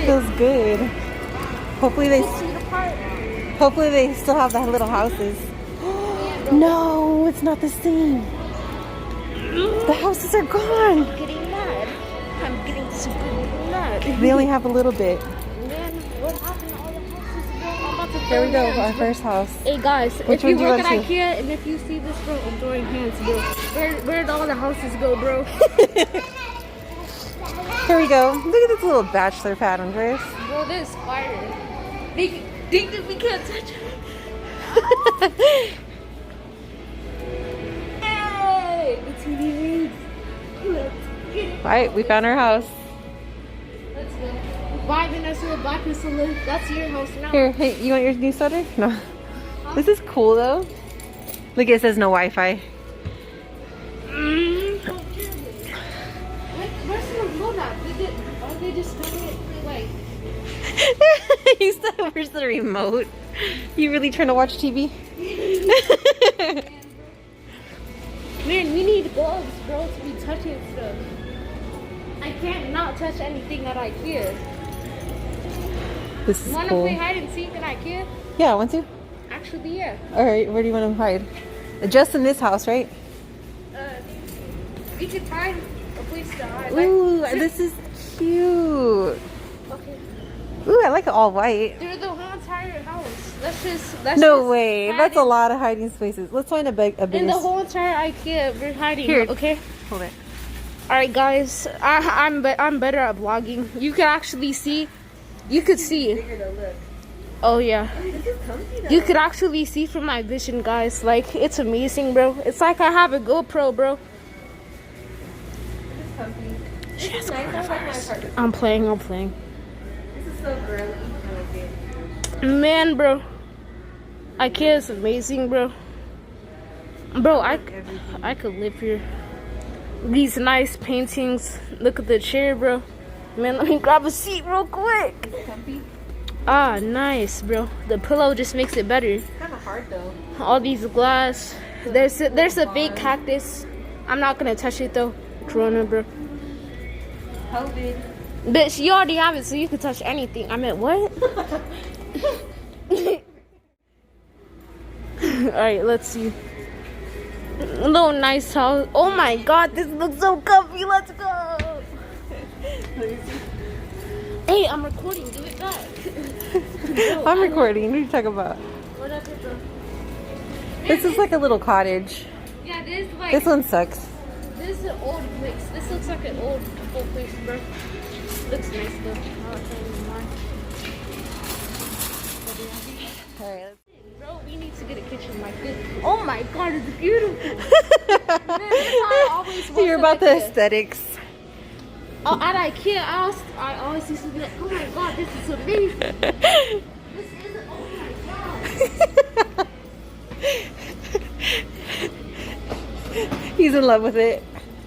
feels good. Hopefully they still have the little houses. No, it's not the same. The houses are gone. I'm getting mad. I'm getting super mad. They only have a little bit. Man, what happened to all the houses, bro? I'm about to Here we go, hands, our bro. first house. Hey guys, Which if you one do you work go at to? IKEA and if you see this, bro, I'm throwing hands, bro. Where'd all the houses go, bro? Here we go. Look at this little bachelor pad, Andreas. Bro, this is fire. Think that we can't touch it. Hey, the TV reads. Let's get it. Alright, we found our house. Let's go. Bye, Vanessa. Bye, Priscilla. That's your house now. Here, hey, you want your new sweater? No. Huh? This is cool though. Look, it says no Wi-Fi. Where's the remote at? Are they just doing it for like... You said, where's the remote? You really trying to watch TV? Man, we need gloves, bro, to be touching stuff. I can't not touch anything at IKEA. This is Wanna cool. play hide and seek at IKEA? Yeah, I want to. Actually, yeah. Alright, where do you want to hide? Just in this house, right? We could find a place to hide. Ooh, this is cute. Okay. Ooh, I like it all white. They're the whole entire house. Let's just No way. That's a lot of hiding spaces. Let's find a bigger. In the whole entire IKEA, we're hiding. Here. Okay. Hold it. All right, guys. I'm better at vlogging. You can actually see. You could see. Oh yeah. You could actually see from my vision, guys. Like, it's amazing, bro. It's like I have a GoPro, bro. She has coronavirus. I'm playing. This is so girly. Man, bro. IKEA is amazing, bro. Bro, I could live here. These nice paintings. Look at the chair, bro. Man, let me grab a seat real quick. Ah, nice, bro. The pillow just makes it better. It's kind of hard though. All these glass. There's a big cactus. I'm not gonna touch it though. Corona, bro. COVID. Bitch, you already have it, so you can touch anything. I meant what? Alright, let's see. A little nice house. Oh my god, this looks so comfy. Let's go. Hey, I'm recording. Give it back. No, I'm recording. What are you talking about? Whatever, bro. This is like a little cottage. Yeah, this like. This one sucks. This is an old place. This looks like an old place, bro. Looks nice though. Alright. Bro, we need to get a kitchen like this. Oh my god, it's beautiful. Man, that's how I always was You're at about the IKEA. aesthetics. Oh, at IKEA, I always used to be like, oh my god, this is amazing. This isn't, oh my god. He's in love with it.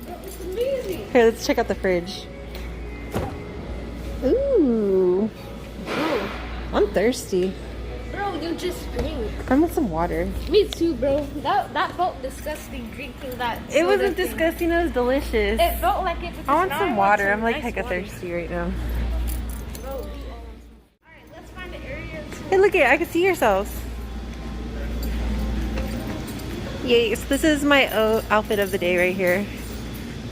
Bro, it's amazing. Here, let's check out the fridge. Ooh. Bro, I'm thirsty. bro, you just drink. I want some water. Me too, bro. That felt disgusting drinking that. It soda wasn't thing. disgusting. It was delicious. It felt like it. I want now some water. I'm like nice hecka water. thirsty right now. Bro, alright, let's find an area to. Hey, look it. I can see yourselves. Yay. So this is my outfit of the day right here.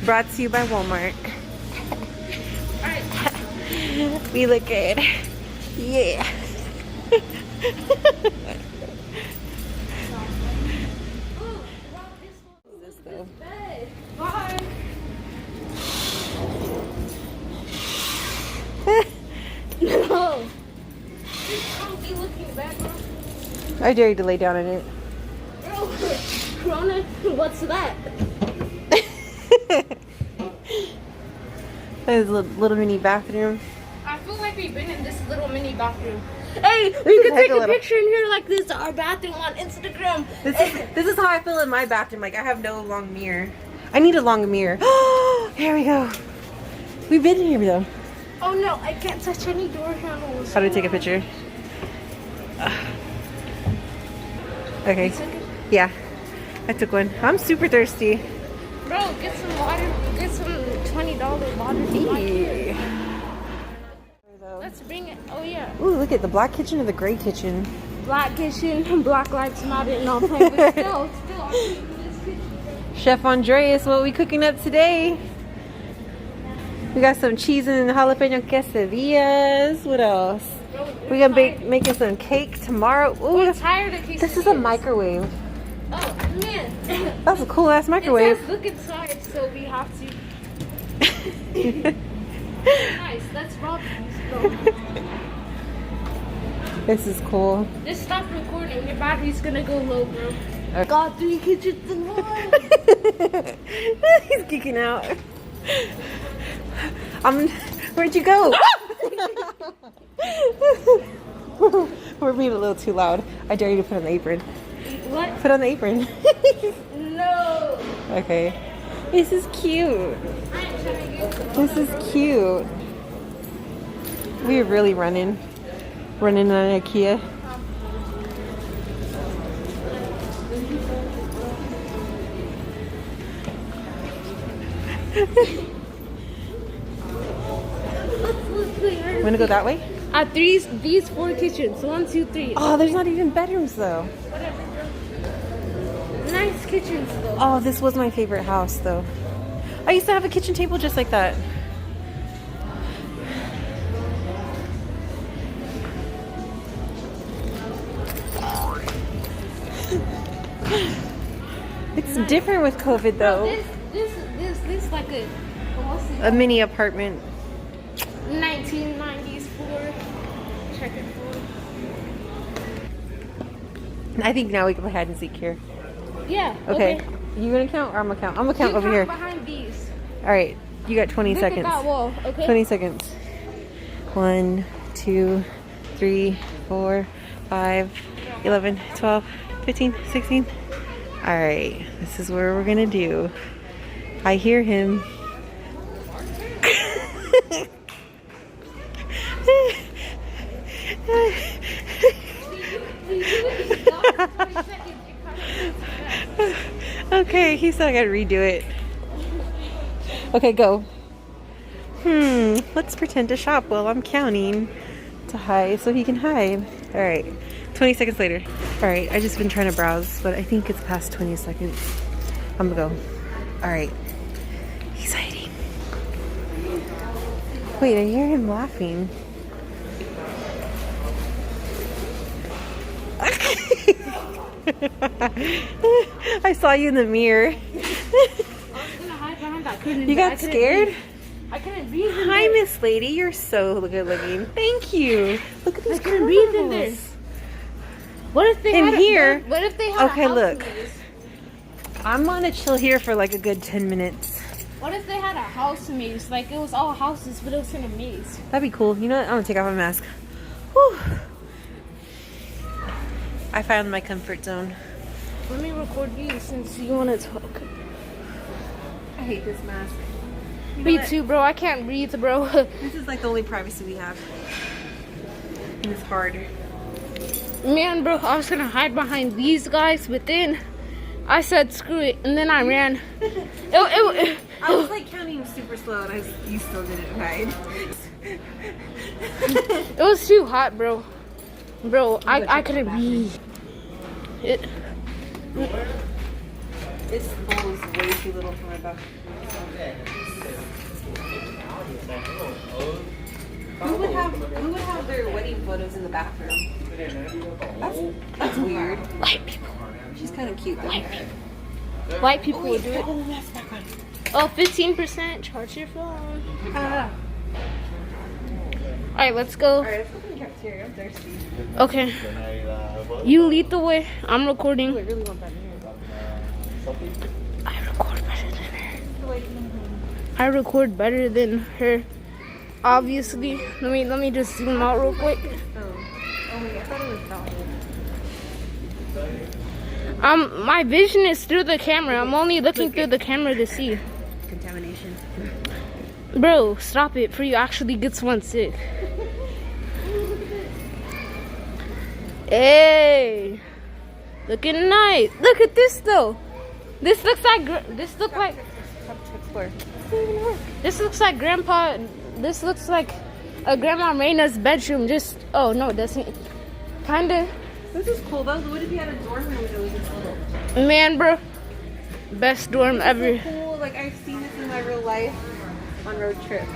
Brought to you by Walmart. Alright. We look good. Yeah. This though. Bye. No. This comfy looking bed, bro. I dare you to lay down in it. Bro, Corona, what's that? There's a little mini bathroom. I feel like we've been in this little mini bathroom. Hey, we can take a picture in here like this, our bathroom on Instagram. This is how I feel in my bathroom. Like I have no long mirror. I need a long mirror. Here we go. We've been in here though. Oh no, I can't touch any door handles. How do I take a picture? Okay. You took it? Yeah, I took one. I'm super thirsty. Bro, get some water. Get some $20 water. Eee. let's bring it. Oh yeah. Ooh, look at the black kitchen or the gray kitchen. Black kitchen, black lights matter. No, I'm playing, but still, I'm keeping this kitchen. Chef Andreas, what are we cooking up today? We got some cheese and jalapeno quesadillas. What else? We're gonna making some cake tomorrow. Ooh, I'm tired of quesadillas. this is a microwave. Oh man. That's a cool ass microwave. It says look inside, so we have to. Nice. Let's rob these, bro. This is cool. Just stop recording. Your battery's gonna go low, bro. Okay. Got 3 kitchens in one. He's geeking out. Where'd you go? We're being a little too loud. I dare you to put on the apron. What? Put on the apron. No. Okay. This is cute. This is cute. We're really running on IKEA. Want to go that way? At these 4 kitchens. 1, 2, 3. Oh, there's not even bedrooms though. Whatever, bro. Nice kitchens though. Oh, this was my favorite house though. I used to have a kitchen table just like that. It's different with COVID though. This like A mini apartment. 1990s floor. Checkered floor. I think now we can play hide and seek here. Yeah. Okay. You gonna count or I'm gonna count? I'm gonna count You over count here. behind these. All right. You got 20 Look seconds. at that wall, okay? 20 seconds. 1, 2, 3, 4, 5, 11, 12, 15, 16. All right. This is where we're gonna do. I hear him. Okay, he said I gotta redo it. Okay, go. Let's pretend to shop while I'm counting to hide so he can hide. All right, 20 seconds later. All right, I just been trying to browse, but I think it's past 20 seconds. I'm gonna go. All right, he's hiding. Wait, I hear him laughing. I saw you in the mirror. I was gonna hide behind that curtain. You got scared? I couldn't breathe in Hi, there. Miss Lady. You're so good looking. Thank you. Look at these I couldn't breathe in there. curls. What if they In had here? What if they had Okay, a house look. maze? I'm gonna chill here for like a good 10 minutes. What if they had a house maze? Like it was all houses, but it was in a maze. That'd be cool. You know what? I'm gonna take off my mask. Whew. I found my comfort zone. Let me record you since you want to talk. I hate this mask. Me too, bro. I can't breathe, bro. This is like the only privacy we have. And it's hard. Man, bro, I was gonna hide behind these guys, but then I said screw it, and then I ran. I was like counting super slow and you still didn't hide. It was too hot, bro. Bro, I couldn't breathe. This bowl is way too little for my back. Who would have their wedding photos in the bathroom? That's weird. White people. She's kind of cute though. White people would do it. Oh, 15%. Charge your phone. Alright, let's go. Alright, let's go to the cafeteria. I'm thirsty. Okay. You lead the way. I'm recording. I really want that here. I record better than her. I record better than her. Obviously. Let me just zoom out real quick. Oh wait, I thought it was that one. My vision is through the camera. I'm only looking through the camera to see. Contamination. Bro, stop it before you actually get someone sick. Hey, looking nice. Look at this though. This looks like grandpa. This looks like Grandma Reina's bedroom. Just oh no, it doesn't. Kinda. This is cool though. What if you had a dorm room that was this little? Man, bro, best dorm ever. So cool. Like I've seen this in my real life on road trips.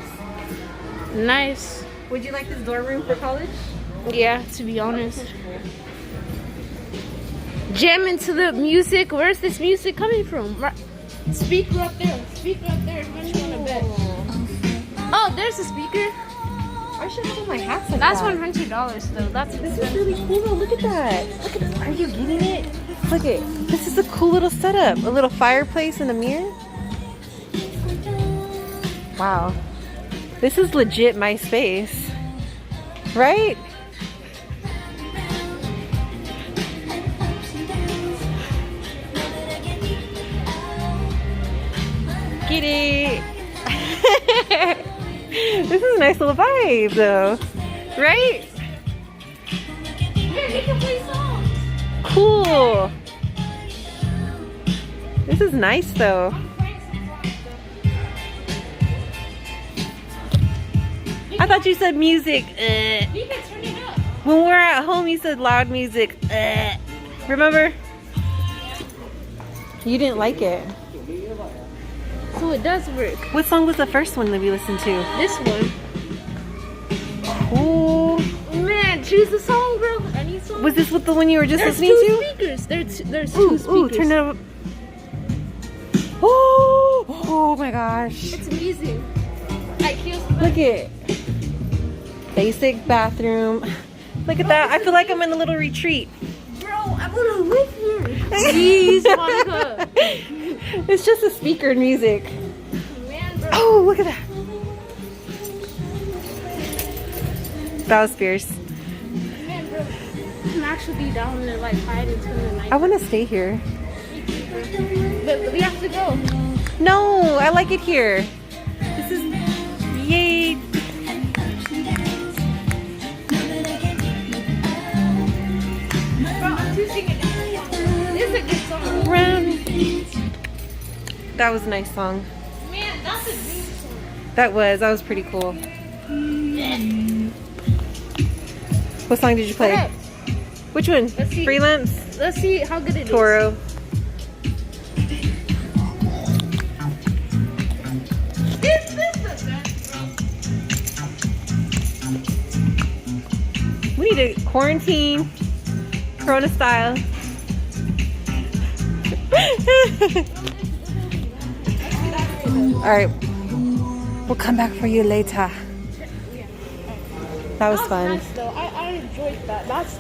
Nice. Would you like this dorm room for college? Yeah, to be honest. Jam into the music. Where's this music coming from? Speaker up there. Speaker up there. How much you want to bet? Oh, there's a speaker. I should have my hats like That's that. $100 though. That's This is really cool though. Look at that. Look at this. Are you getting it? Look at this is a cool little setup. A little fireplace and a mirror. Wow. This is legit my space. Right? Get it. This is a nice little vibe though. Right? Here, you can play songs. Cool. This is nice though. I thought you said music. You can turn it up. When we're at home, you said loud music. Remember? You didn't like it. So it does work. What song was the first one that we listened to? This one. Cool. Man, choose a song, bro. Any song. Was this what the one you were just There's listening two to? speakers. There's Ooh, two speakers. ooh, turn it up. Oh, oh my gosh. It's amazing. IKEA's Look at basic bathroom. Look at that. I feel like I'm in a little retreat. Bro, I want to live here. Jeez, Monica. It's just a speaker and music. Man, bro. Oh, look at that. That was fierce. Man, bro. I'm actually down there like hiding until the night. I want to stay here. But we have to go. No, I like it here. This is yay. Bro, I'm choosing it. This is a good song. That was a nice song. Man, that's a dream song. That was pretty cool. What song did you play? Okay, Which one? Let's see. Freelance? let's see how good it is. Toro. Is this the best, bro? We need to quarantine, Corona style. All right, we'll come back for you later. That was fun. Nice, though. I enjoyed that. That's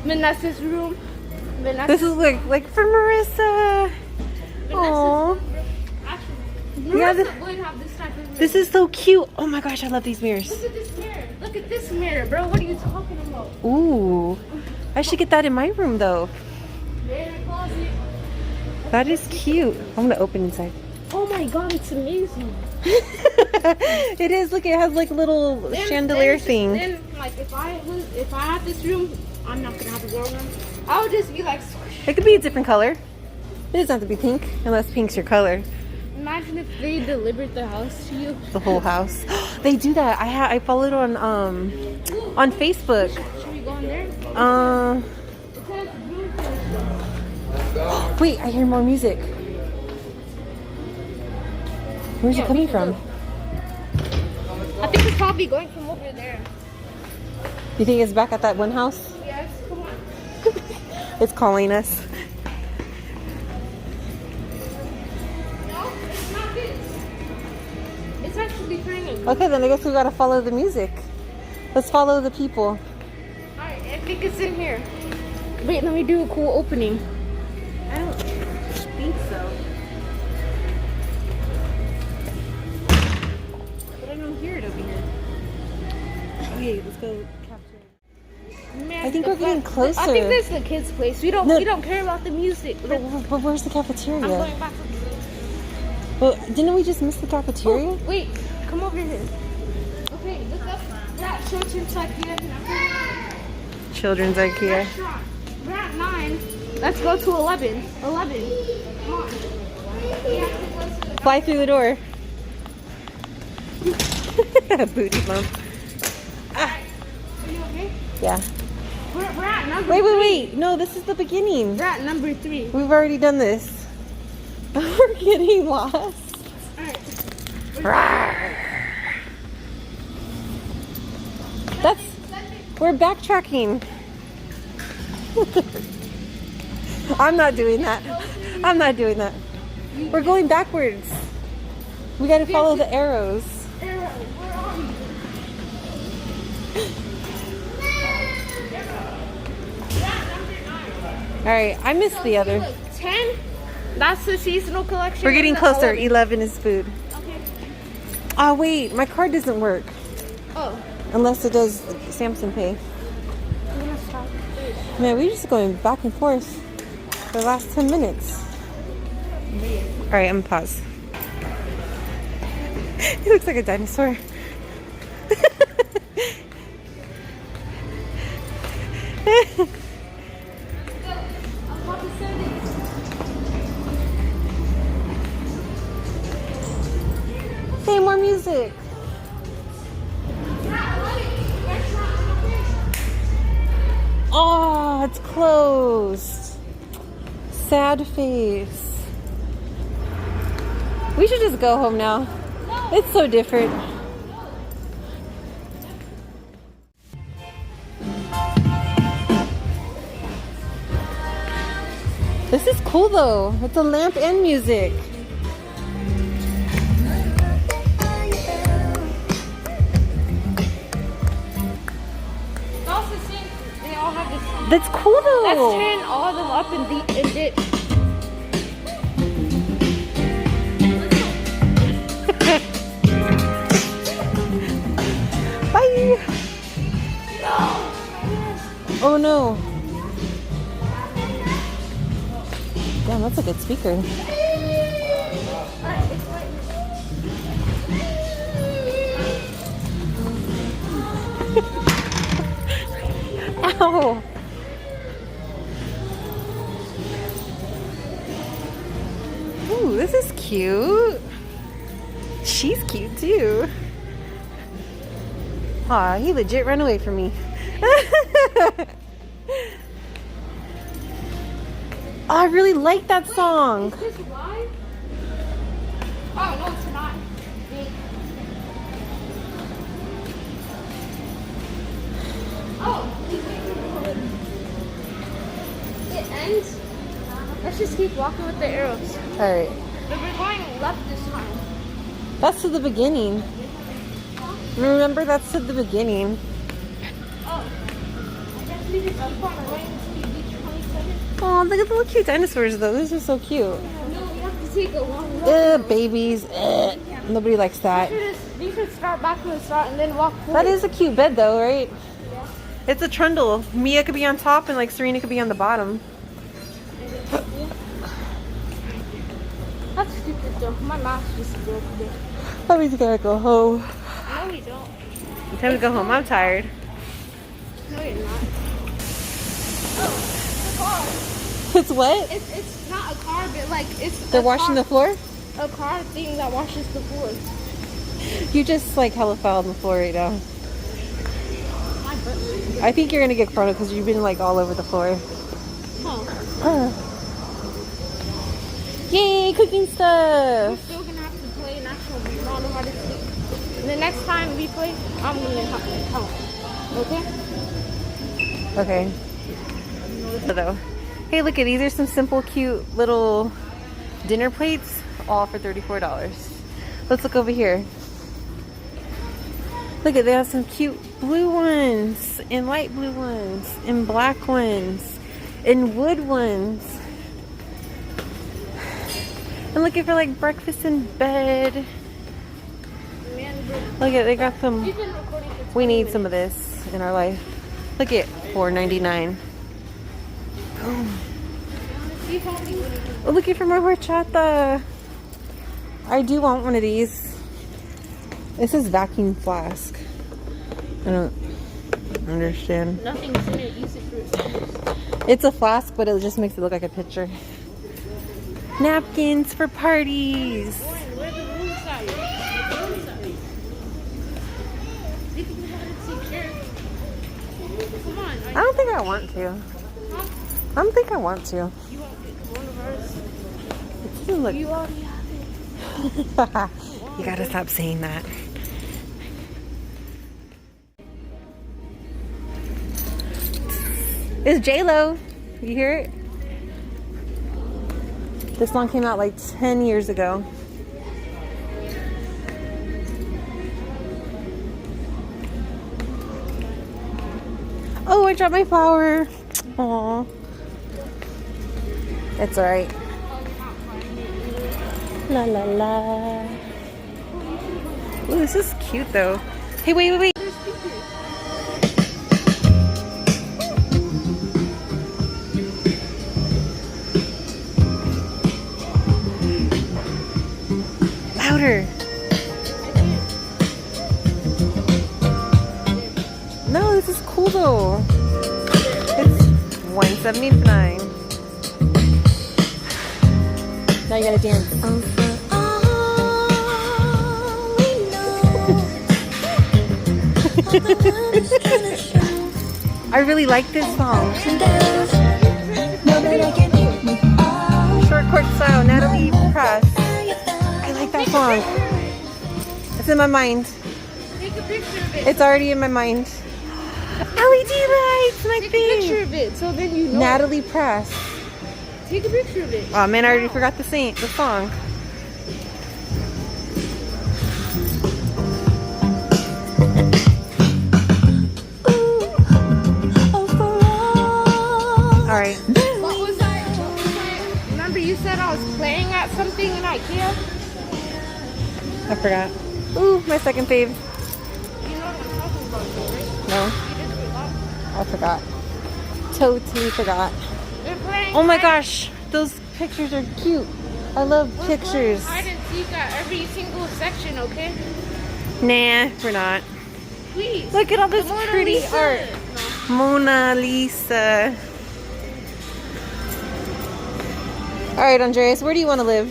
Vanessa's room. This is like for Marissa. Aww. Yeah, Marissa would have this type of room. This is so cute. Oh my gosh, I love these mirrors. Look at this mirror. Look at this mirror, bro. What are you talking about? Ooh, I should get that in my room though. Mirror closet. That is cute. I'm gonna open inside. Oh my god, it's amazing. It is. Look, it has like a little chandelier thing. Then, like, if I had this room, I'm not gonna have a girl room. I would just be like, squish. It could be a different color. It doesn't have to be pink, unless pink's your color. Imagine if they delivered the house to you. The whole house. They do that. I followed on Facebook. Should we go in there? It says room service. Wait, I hear more music. Where's it coming from? I think it's probably going from over there. You think it's back at that one house? Yes, come on. It's calling us. No, it's not this. It's actually turning. Okay, then I guess we gotta follow the music. Let's follow the people. Alright, I think it's in here. Wait, let me do a cool opening. I don't think so. But I don't hear it over here. Okay, let's go capture it. Man, I think we're getting closer. I think this is the kids' place. We don't care about the music. But where's the I'm cafeteria? going back to the room. Well, didn't we just miss the cafeteria? Oh, wait, come over here. Okay, look up that children's IKEA. Children's IKEA. Restaurant. We're at 9. Let's go to 11. 11. Come on. We have to go to the Fly through the door. Booty bump. Ah. Are you okay? Yeah. We're at number Wait. No, this is the beginning. We're at number 3. We've already done this. We're getting lost. Alright. Rawr. We're backtracking. I'm not doing that. I'm not doing that. We're going backwards. We gotta follow the arrows. Arrow, where are you? Alright, I missed the other. Look, 10, that's the seasonal collection. We're getting and the closer. 11. 11 is food. Okay. Oh wait, my card doesn't work. Oh. Unless it does Samsung Pay. I'm gonna stop. Man, we're just going back and forth for the last 10 minutes. Alright, I'm gonna pause. He looks like a dinosaur. Hey, more music. Oh, it's closed. Sad face. We should just go home now. It's so different. This is cool though. It's a lamp and music. They all have this. That's cool though. Let's turn all of them up and ditch. Bye. Oh no. Damn, that's a good speaker. Ow. Ooh, this is cute. She's cute too. Aw, he legit ran away from me. I really like that song. Is this live? Oh, no, it's not. Oh, it ends. Let's just keep walking with the arrows. Alright. But we're going left this time. That's to the beginning. Remember, that's to the beginning. Oh, I guess we just keep on going until we reach 27. Oh, look at the little cute dinosaurs though. This is so cute. No, we have to take a long walk. Babies. Nobody likes that. We should start back from the start and then walk forward. That is a cute bed though, right? Yeah. It's a trundle. Mia could be on top and like Serena could be on the bottom. That's stupid though. My mouse just broke there. Oh, we gotta go home. No, we don't. Time to go home. I'm tired. No, you're not. Oh, it's a car. It's what? It's not a car, but like it's. They're washing the floor? A car thing that washes the floor. You just like hella foul on the floor right now. My butt. I think you're gonna get corona because you've been like all over the floor. Oh. Yay, cooking We're stuff. still gonna have to play an actual game. I don't know how to speak. The next time we play, I'm gonna have to help. Okay? Okay. Though. Hey, look at these are some simple, cute little dinner plates, all for $34. Let's look over here. Look at, they have some cute blue ones, and light blue ones, and black ones, and wood ones. I'm looking for like breakfast in bed. Man, bro. Look at, they got some. We've been recording for 20 We need minutes. some of this in our life. Look at $4.99. See something? Oh, looking for more horchata. I do want one of these. This is vacuum flask. I don't understand. Nothing's in it. Use it for It's a flask, but it just makes it look like a pitcher. Napkins for parties. Where the rooms are? The rooms are. We can have it see chairs. I want to. I don't think I want to. You want to get coronavirus? It doesn't look. You already have it. You gotta stop saying that. It's J-Lo. You hear it? This song came out like 10 years ago. Oh, I dropped my flower. Aw. It's alright. La la la. Ooh, this is cute though. Hey, wait, wait, wait. Louder. No, this is cool though. It's $179. Now you gotta dance. I really like this song. Short Court Style, Natalie Press. I like that song. It's in my mind. Take a picture of it. It's already in my mind. LED lights, my Take thing. a picture of it so then you know. Natalie Press. Take a picture of it. Oh man, I already forgot the song. All right. What was I? Remember you said I was playing at something in IKEA? I forgot. Ooh, my second fave. You know what I'm talking about, though, right? No, You just forgot. I forgot. Totally forgot. We're playing. Oh my gosh, those pictures are cute. I love pictures. Hide and seek at every single section, okay? Nah, we're not. Please. Look at all this Mona pretty Lisa. art. No. Mona Lisa. All right, Andreas, where do you want to live?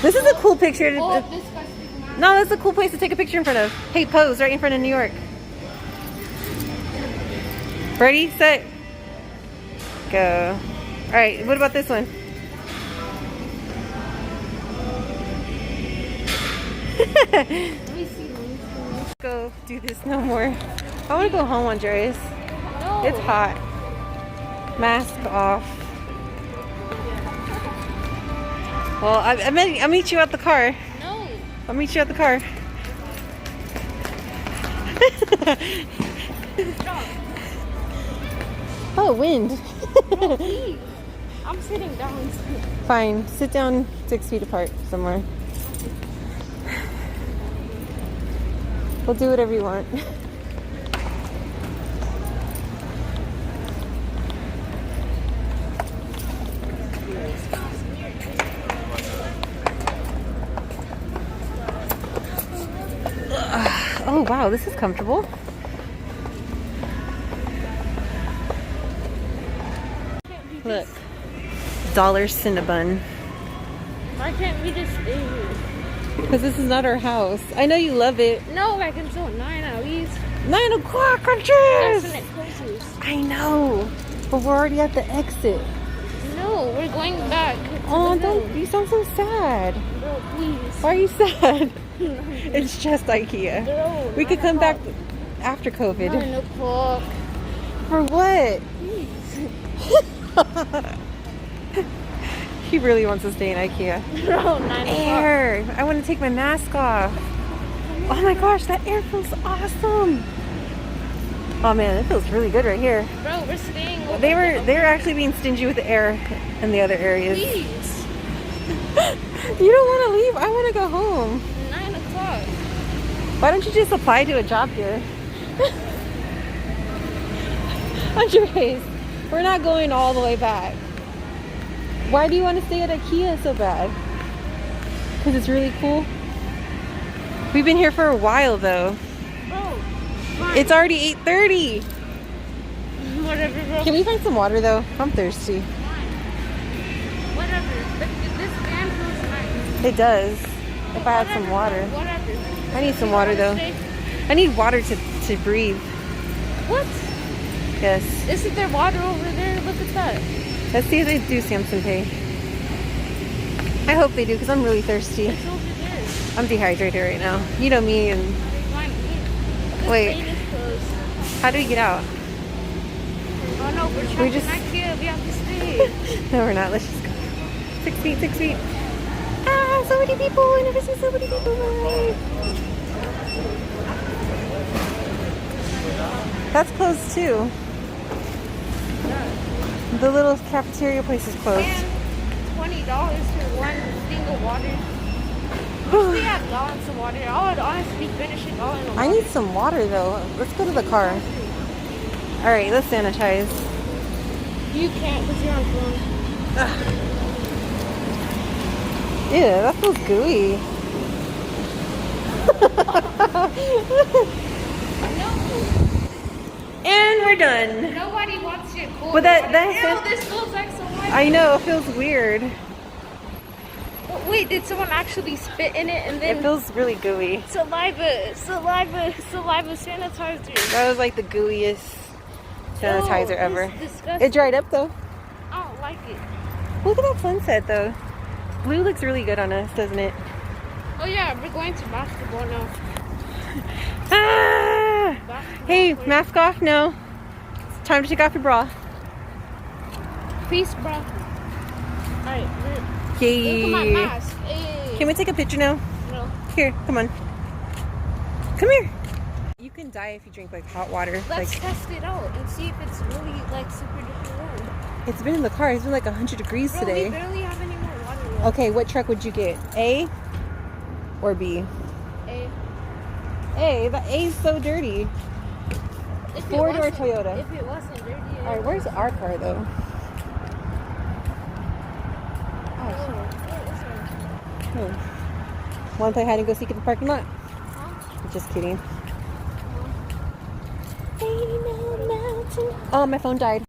This is a cool picture. Oh, disgusting, man. No, that's a cool place to take a picture in front of. Hey, pose right in front of New York. Ready, set, go. All right, what about this one? Let me see. Let's go do this no more. I want to go home, Andreas. No. It's hot. Mask off. Well, I'll meet you at the car. No. I'll meet you at the car. Stop. Oh, wind. No, please. I'm sitting down. Fine. Sit down 6 feet apart somewhere. We'll do whatever you want. Oh wow, this is comfortable. Look, dollar Cinnabon. Why can't we just stay here? Because this is not our house. I know you love it. No, like until 9 at least. 9 o'clock, That's Andreas! when it closes. I know, but we're already at the exit. No, we're going back. Oh, don't, you sound so sad. Bro, please. Why are you sad? It's just IKEA. Bro, We could come back after 9 COVID. o'clock. For what? He really wants to stay in IKEA. Bro, 9 o'clock. Air! I want to take my mask off. Oh my gosh, that air feels awesome. Oh man, it feels really good right here. Bro, we're staying over. They were actually being stingy with the air in the other areas. Please. You don't want to leave? I want to go home. 9 o'clock. Why don't you just apply to a job here? Andres, we're not going all the way back. Why do you want to stay at IKEA so bad? Because it's really cool? We've been here for a while though. Bro, fine. It's already 8:30. Whatever, bro. Can we find some water though? I'm thirsty. Whatever. But this fan feels nice. It does. If I had some Whatever, water. Whatever. I need some water though. I need water to breathe. What? Yes. Isn't there water over there? Look at that. Let's see if they do Samson Pay. I hope they do because I'm really thirsty. It's over there. I'm dehydrated right now. You know me and... Wait. How do we get out? Oh no, we're trapped in IKEA. We have to stay. No, we're not. Let's just go. 6 feet, 6 feet. Ah, so many people. I never see so many people in my life. That's closed too. The little cafeteria place is closed. And $20 for one thing of water. We have gallons of water. I would honestly finish a gallon of water. I need some water though. Let's go to the car. All right, let's sanitize. You can't because you're on phone. Ew, that feels gooey. No. And we're done. Nobody wants your cool. But that Ew, this feels like so much. I know, it feels weird. Oh, wait, did someone actually spit in it and then It feels really gooey. saliva sanitizer? That was like the gooeyest sanitizer ever. It's disgusting. It dried up though. I don't like it. Look at that sunset though. Blue looks really good on us, doesn't it? Oh yeah, we're going to basketball now. Ah! Basketball Hey, court. mask off now. It's time to take off your bra. Peace, bro. Alright, look at my Yay. mask. Hey. Can we take a picture now? No. Here, come on. Come here. You can die if you drink like hot water. Let's Like test it out and see if it's really like super duper warm. it's been in the car. It's been like 100 degrees Bro, today. we barely have any more water left. Okay, what truck would you get? A or B? A. A. The A is so dirty. If it Ford or wasn't- Toyota? If it wasn't dirty. All right, where's our car though? Want to play hide and go seek in the parking lot? Just kidding. Oh, my phone died.